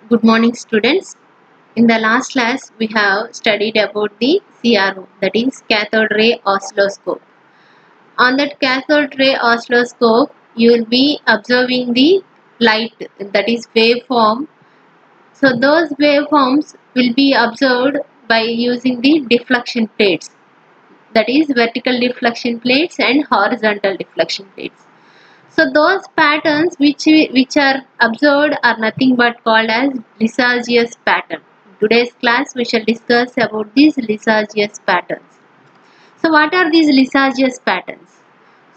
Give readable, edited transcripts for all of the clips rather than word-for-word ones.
Good morning, students. In the last class, we have studied about the CRO, that is cathode ray oscilloscope. On that cathode ray oscilloscope, you will be observing the light, that is waveform. So those waveforms will be observed by using the deflection plates, that is vertical deflection plates and horizontal deflection plates. So those patterns which are observed are nothing but called as Lissajous pattern. In today's class we shall discuss about these Lissajous patterns. So what are these Lissajous patterns?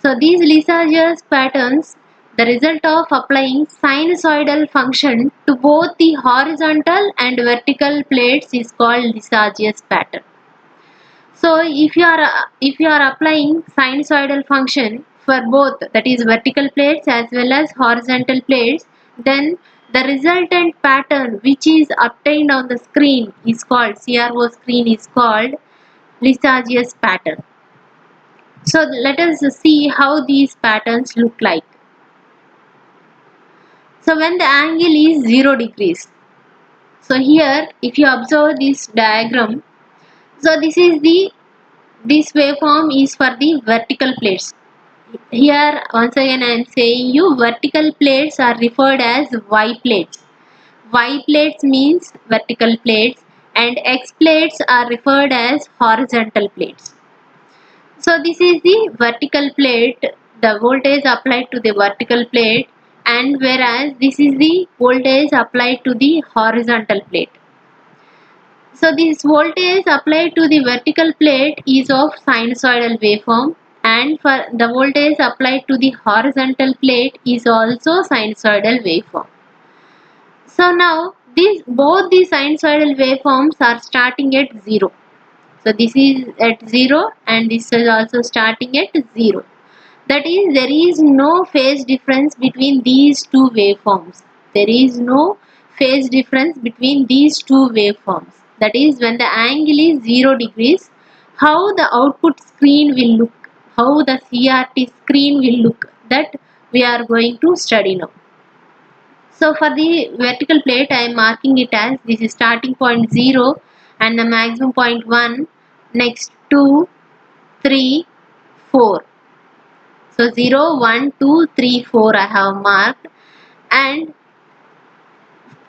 So these Lissajous patterns, the result of applying sinusoidal function to both the horizontal and vertical plates is called Lissajous pattern. So if you are applying sinusoidal function for both, that is vertical plates as well as horizontal plates, then the resultant pattern which is obtained on the screen is called CRO screen is called Lissajous pattern. So let us see how these patterns look like. So when the angle is 0 degrees. So here if you observe this diagram, so this waveform is for the vertical plates. Here once again I am saying you vertical plates are referred as Y plates. Y plates means vertical plates and X plates are referred as horizontal plates. So this is the vertical plate, the voltage applied to the vertical plate, and whereas this is the voltage applied to the horizontal plate. So this voltage applied to the vertical plate is of sinusoidal waveform, and for the voltage applied to the horizontal plate is also sinusoidal waveform. So now both the sinusoidal waveforms are starting at 0. So this is at 0 and this is also starting at 0. That is, there is no phase difference between these two waveforms. There is no phase difference between these two waveforms. That is, when the angle is 0 degrees, how the output screen will look, how the CRT screen will look, that we are going to study now. So for the vertical plate, I am marking it as this is starting point 0 and the maximum point 1, next 2, 3, 4. So 0, 1, 2, 3, 4 I have marked, and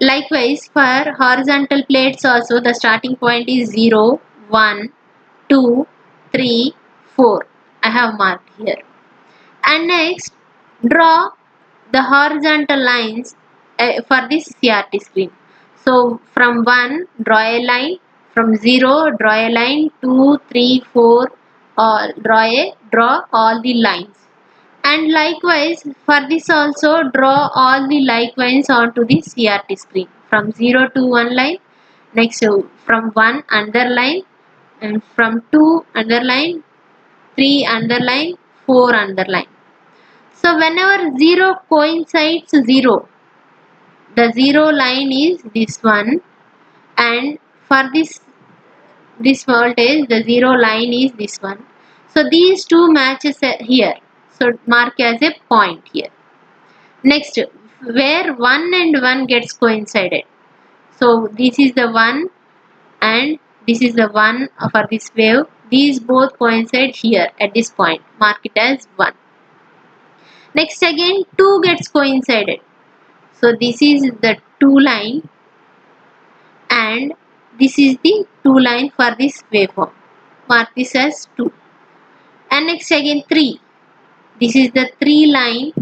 likewise for horizontal plates also the starting point is 0, 1, 2, 3, 4 I have marked here. And next draw the horizontal lines for this CRT screen. So from 1 draw a line, from 0 draw a line, 2, 3, 4 draw all the lines. And likewise for this also draw all the like lines onto the CRT screen. From 0 to 1 line, next from 1 underline, and from 2 underline, 3 underline, 4 underline. So whenever 0 coincides 0, the 0 line is this one, and for this voltage the 0 line is this one. So these two matches here. So mark as a point here. Next, where 1 and 1 gets coincided. So this is the 1 and this is the 1 for this wave. These both coincide here at this point. Mark it as 1. Next again 2 gets coincided. So this is the 2 line and this is the 2 line for this waveform. Mark this as 2. And next again 3. This is the 3 line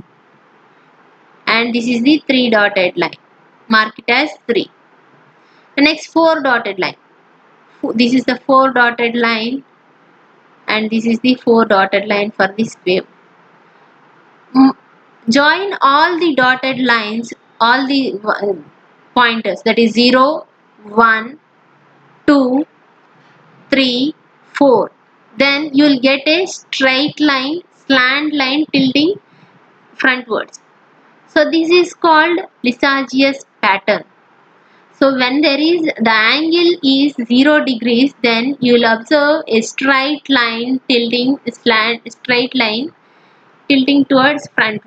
and this is the 3 dotted line. Mark it as 3. The next 4 dotted line. This is the 4 dotted line and this is the 4 dotted line for this wave. Join all the dotted lines, all the pointers, that is 0, 1, 2, 3, 4. Then you will get a straight line, slant line tilting frontwards. So this is called Lissajous pattern. So when there is the angle is 0 degrees, then you will observe a straight line tilting straight line tilting towards front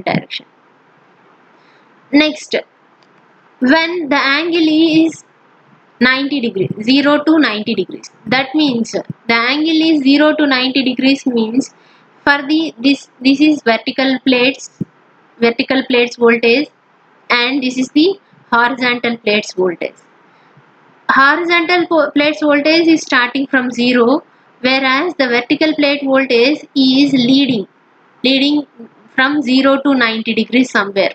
direction. Next, when the angle is 90 degrees, 0 to 90 degrees. That means the angle is 0 to 90 degrees means for the this is vertical plates voltage, and this is the horizontal plates voltage. Horizontal plates voltage is starting from 0, whereas the vertical plate voltage is leading from 0 to 90 degrees somewhere.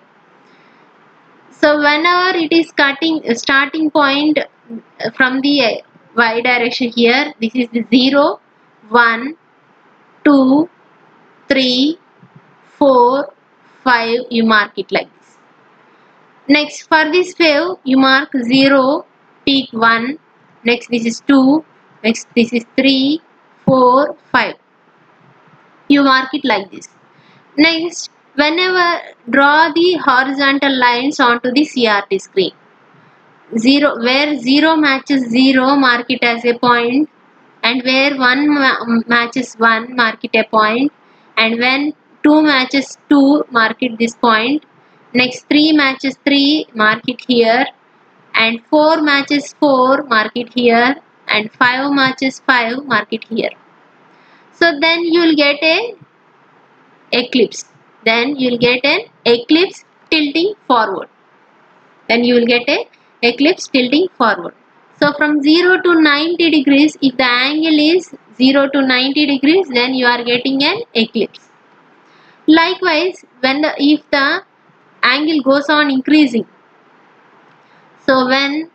So whenever it is starting point from the y direction here, this is the 0, 1, 2, 3, 4, 5, you mark it like this. Next, for this wave, you mark 0, peak 1, next this is 2, next this is 3, 4, 5. You mark it like this. Next, whenever draw the horizontal lines onto the CRT screen. 0, where 0 matches 0, mark it as a point, and where 1 matches 1, mark it a point, and when 2 matches 2, mark it this point. Next 3 matches 3, mark it here, and 4 matches 4, mark it here, and 5 matches 5, mark it here. So then you will get a eclipse. Then you will get an eclipse tilting forward. Then you will get a eclipse tilting forward. So from 0 to 90 degrees, if the angle is 0 to 90 degrees, then you are getting an eclipse. Likewise, if the angle goes on increasing, so when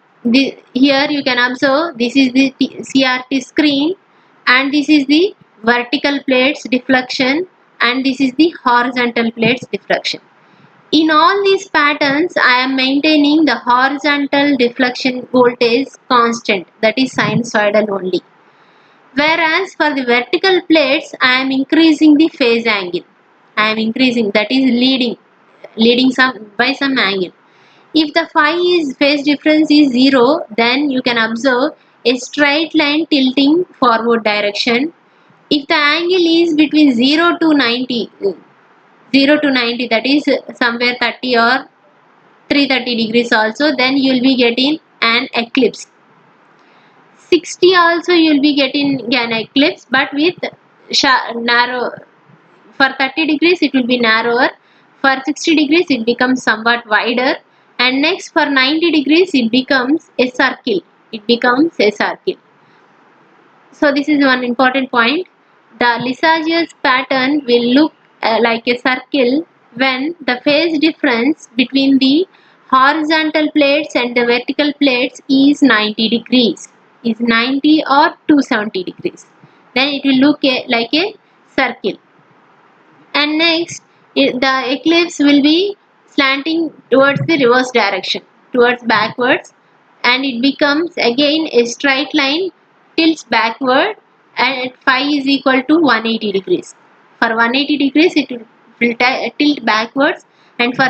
here you can observe this is the CRT screen, and this is the vertical plates deflection, and this is the horizontal plates deflection. In all these patterns, I am maintaining the horizontal deflection voltage constant, that is sinusoidal only. Whereas for the vertical plates, I am increasing the phase angle. I am increasing, that is leading by some angle. If the phase difference is 0, then you can observe a straight line tilting forward direction. If the angle is between 0 to 90, 0 to 90, that is somewhere 30 or 330 degrees also, then you will be getting an eclipse. 60 also you will be getting an eclipse, but with narrow. For 30 degrees it will be narrower, for 60 degrees it becomes somewhat wider, and next for 90 degrees it becomes a circle. So this is one important point. The Lissajous pattern will look like a circle when the phase difference between the horizontal plates and the vertical plates is 90 degrees, is 90 or 270 degrees. Then it will look like a circle. And next, the eclipse will be slanting towards the reverse direction, towards backwards, and it becomes again a straight line, tilts backward, and at phi is equal to 180 degrees. For 180 degrees it will tilt backwards, and for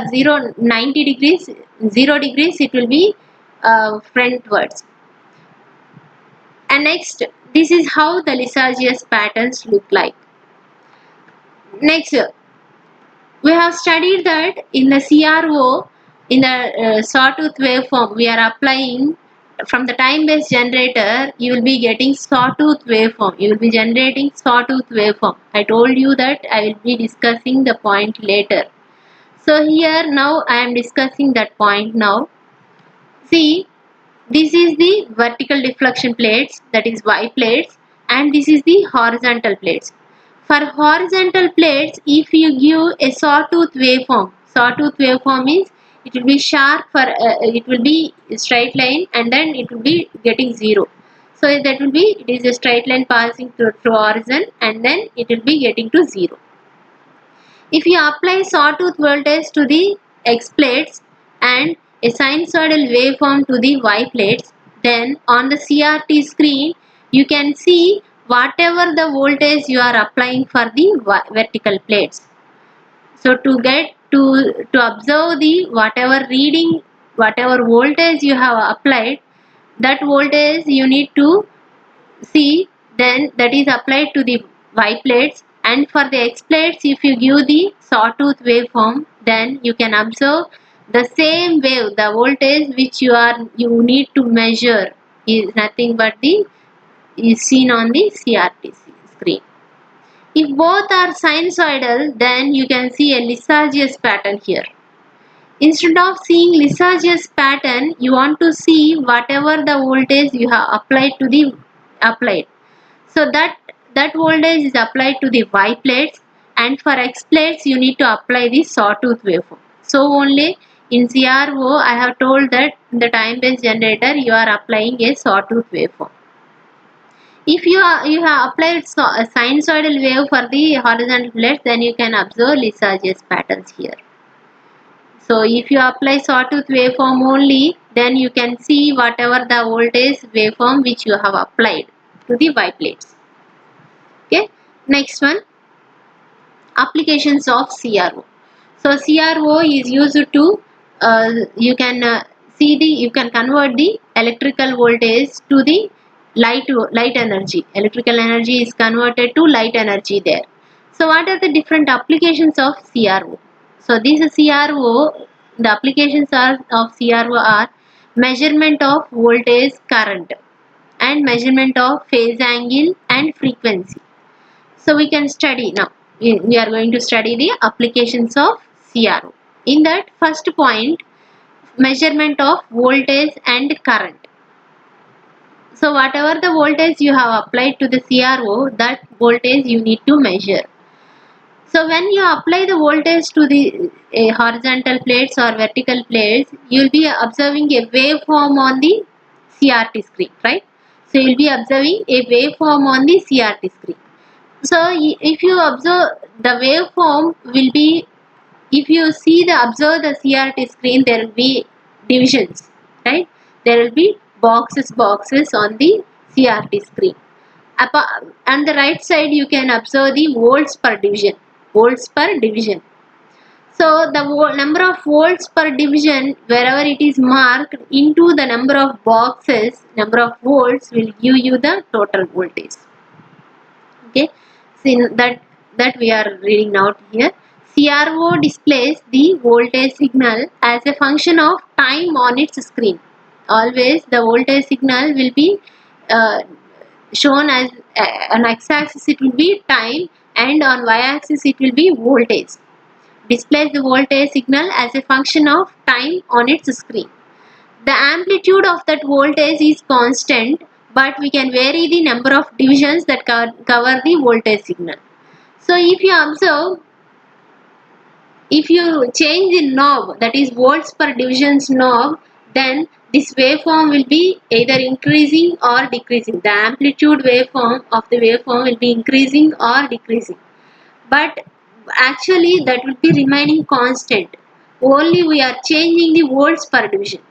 90 degrees, 0 degrees it will be frontwards. And next, this is how the Lissajous patterns look like. Next, we have studied that in the CRO, in the sawtooth waveform, we are applying from the time-based generator, you will be getting sawtooth waveform. You will be generating sawtooth waveform. I told you that I will be discussing the point later. So here now I am discussing that point now. See, this is the vertical deflection plates, that is Y plates, and this is the horizontal plates. For horizontal plates, if you give a sawtooth waveform means it will be sharp it will be straight line, and then it will be getting 0. So that will be, it is a straight line passing through horizon, and then it will be getting to 0. If you apply sawtooth voltage to the X plates and a sinusoidal waveform to the Y plates, then on the CRT screen you can see whatever the voltage you are applying for the vertical plates. So to observe the whatever reading, whatever voltage you have applied, that voltage you need to see, then that is applied to the Y plates. And for the X plates, if you give the sawtooth waveform, then you can observe The same wave, the voltage which you need to measure is nothing but the is seen on the CRT screen. If both are sinusoidal, then you can see a Lissajous pattern here. Instead of seeing Lissajous pattern, you want to see whatever the voltage you have applied. So that voltage is applied to the Y plates, and for X plates you need to apply the sawtooth waveform. So only in CRO I have told that in the time based generator you are applying a sawtooth waveform. If you have applied a sinusoidal wave for the horizontal plates, then you can observe Lissajous patterns here. So if you apply sawtooth waveform only, then you can see whatever the voltage waveform which you have applied to the Y plates. Okay, next one, applications of CRO. So CRO is used to you can convert the electrical voltage to the light energy. Electrical energy is converted to light energy there. So what are the different applications of CRO? So this CRO, the applications of CRO are measurement of voltage current and measurement of phase angle and frequency. So we can study now. We are going to study the applications of CRO. In that first point, measurement of voltage and current. So whatever the voltage you have applied to the CRO, that voltage you need to measure. So when you apply the voltage to the horizontal plates or vertical plates, you will be observing a waveform on the CRT screen, right? So you will be observing a waveform on the CRT screen. So if you observe the waveform will be, if you see the observe the CRT screen, there will be divisions, right? There will be boxes on the CRT screen. On the right side you can observe the volts per division. Volts per division. So the number of volts per division, wherever it is marked into the number of boxes, number of volts will give you the total voltage. Okay, so that we are reading out here. CRO displays the voltage signal as a function of time on its screen. Always the voltage signal will be uh, shown as on x-axis it will be time, and on y-axis it will be voltage. Displays the voltage signal as a function of time on its screen. The amplitude of that voltage is constant, but we can vary the number of divisions that cover the voltage signal. So if you observe, if you change the knob, that is volts per divisions knob, then this waveform will be either increasing or decreasing. The amplitude waveform of the waveform will be increasing or decreasing. But actually that will be remaining constant. Only we are changing the volts per division.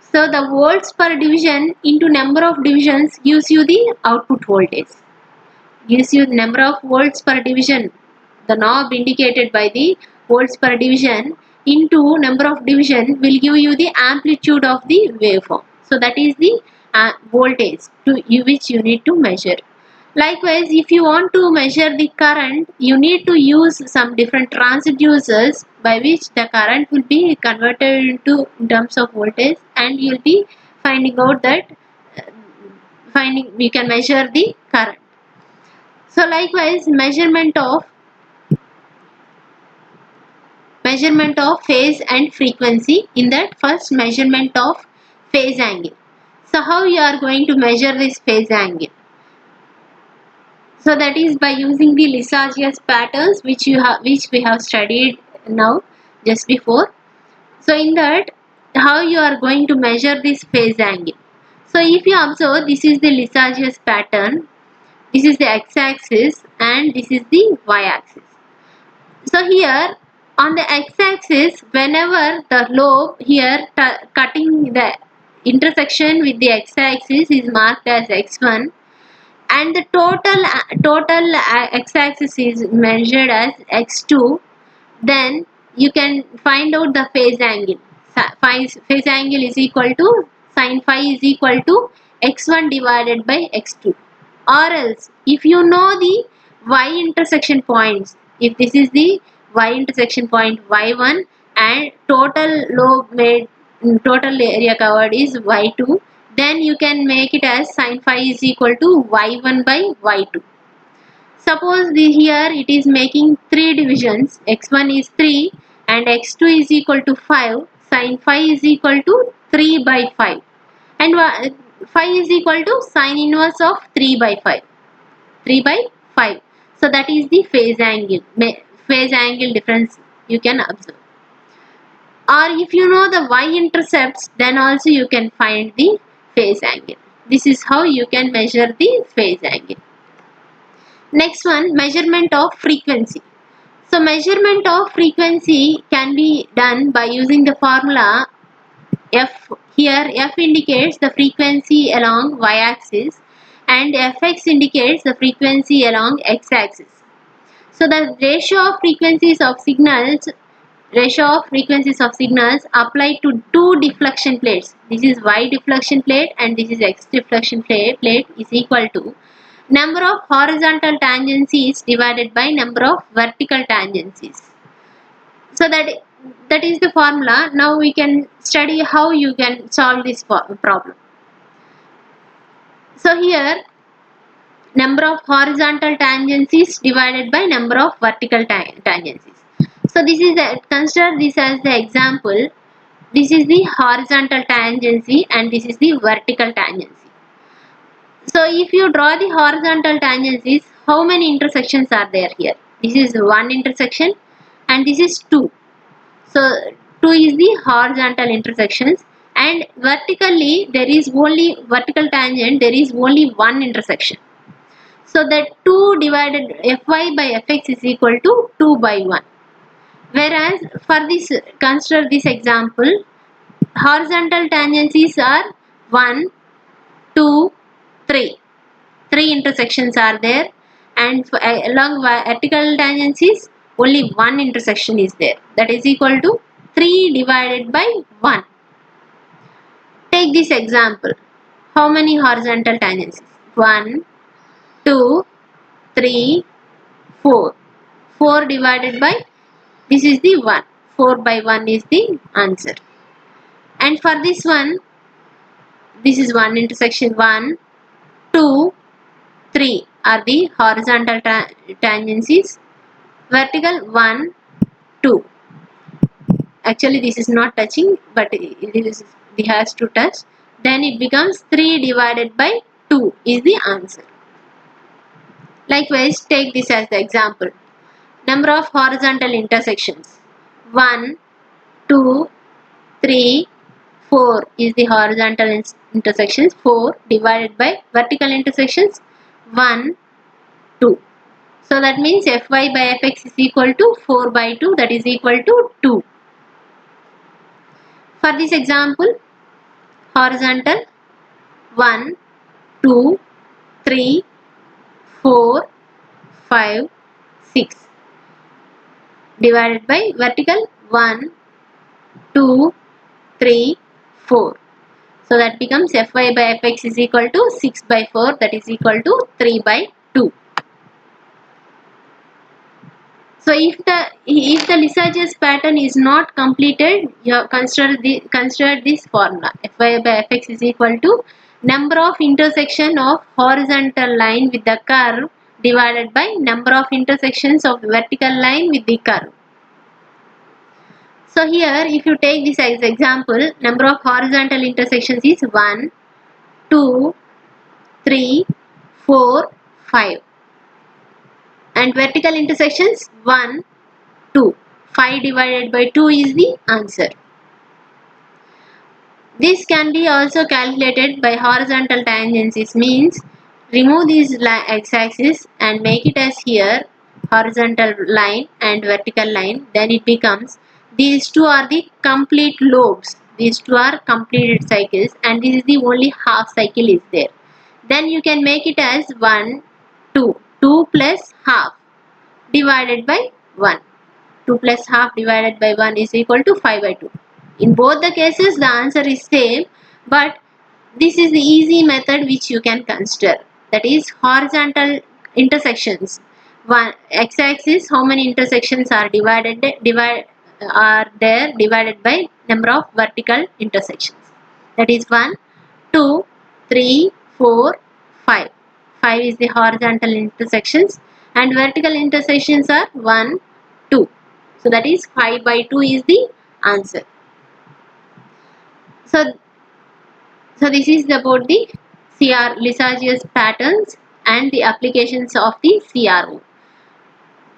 So the volts per division into number of divisions gives you the output voltage. Gives you the number of volts per division. The knob indicated by the volts per division into number of division will give you the amplitude of the waveform. So that is the voltage which you need to measure. Likewise, if you want to measure the current, you need to use some different transducers by which the current will be converted into in terms of voltage, and you will be finding out that we can measure the current. So likewise, measurement of phase and frequency. In that, first measurement of phase angle. So how you are going to measure this phase angle? So that is by using the Lissajous patterns which we have studied now just before. So in that, how you are going to measure this phase angle? So if you observe, this is the Lissajous pattern, this is the x-axis and this is the y-axis. So here on the x-axis, whenever the lobe here cutting the intersection with the x-axis is marked as x1, and the total x-axis is measured as x2, then you can find out the phase angle. Phase angle is equal to sin phi is equal to x1 divided by x2. Or else, if you know the y intersection points, if this is the y intersection point y1, and total area covered is y2, then you can make it as sin phi is equal to y1 by y2. Suppose here it is making 3 divisions, x1 is 3 and x2 is equal to 5, sin phi is equal to 3 by 5, and phi is equal to sine inverse of 3 by 5. 3 by 5. So that is the phase angle difference you can observe. Or if you know the y-intercepts, then also you can find the phase angle. This is how you can measure the phase angle. Next one, measurement of frequency. So measurement of frequency can be done by using the formula f. Here f indicates the frequency along y-axis and fx indicates the frequency along x-axis. So the ratio of frequencies of signals applied to two deflection plates. This is y deflection plate and this is x deflection plate is equal to number of horizontal tangencies divided by number of vertical tangencies. So that is the formula. Now we can study how you can solve this problem. So here number of horizontal tangencies divided by number of vertical tangencies. So this is consider this as the example. This is the horizontal tangency and this is the vertical tangency. So if you draw the horizontal tangencies, how many intersections are there here? This is one intersection and this is two. So 2 is the horizontal intersections, and vertically there is only vertical tangent, there is only one intersection. So that 2 divided fy by fx is equal to 2 by 1. Whereas for this, consider this example, horizontal tangencies are 1, 2, 3. 3 intersections are there, and along vertical tangencies only one intersection is there. That is equal to 3 divided by 1. Take this example. How many horizontal tangencies? 1, 2, 3, 4. 4 divided by, this is the 1. 4 by 1 is the answer. And for this one, this is one intersection. 1, 2, 3 are the horizontal tangencies. Vertical 1, 2. Actually this is not touching, but it has to touch. Then it becomes 3 divided by 2 is the answer. Likewise, take this as the example. Number of horizontal intersections. 1, 2, 3, 4 is the horizontal intersections. 4 divided by vertical intersections. 1, 2. So that means fy by fx is equal to 4 by 2, that is equal to 2. For this example, horizontal 1, 2, 3, 4, 5, 6 divided by vertical 1, 2, 3, 4. So that becomes fy by fx is equal to 6 by 4, that is equal to 3 by 2. So if the Lissajous pattern is not completed, you have consider this formula. Fy by fx is equal to number of intersection of horizontal line with the curve divided by number of intersections of vertical line with the curve. So here if you take this as example, number of horizontal intersections is 1, 2, 3, 4, 5. And vertical intersections 1, 2. 5 divided by 2 is the answer. This can be also calculated by horizontal tangencies, means remove these x-axis and make it as here horizontal line and vertical line. Then it becomes, these two are the complete lobes. These two are completed cycles and this is the only half cycle is there. Then you can make it as 1, 2. 2 plus half divided by 1. 2 plus half divided by 1 is equal to 5 by 2. In both the cases the answer is same, but this is the easy method which you can consider. That is horizontal intersections. One x-axis, how many intersections are are there divided by number of vertical intersections. That is 1, 2, 3, 4, 5. 5 is the horizontal intersections and vertical intersections are 1, 2. So that is 5 by 2 is the answer. So this is about the Lissajous patterns and the applications of the CRO.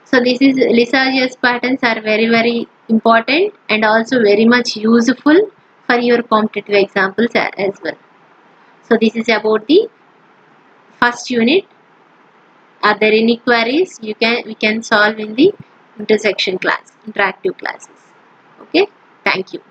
So this is Lissajous patterns are very important and also very much useful for your competitive examples as well. So this is about the first unit. Are there any queries? We can solve in the intersection class, interactive classes. Okay, thank you.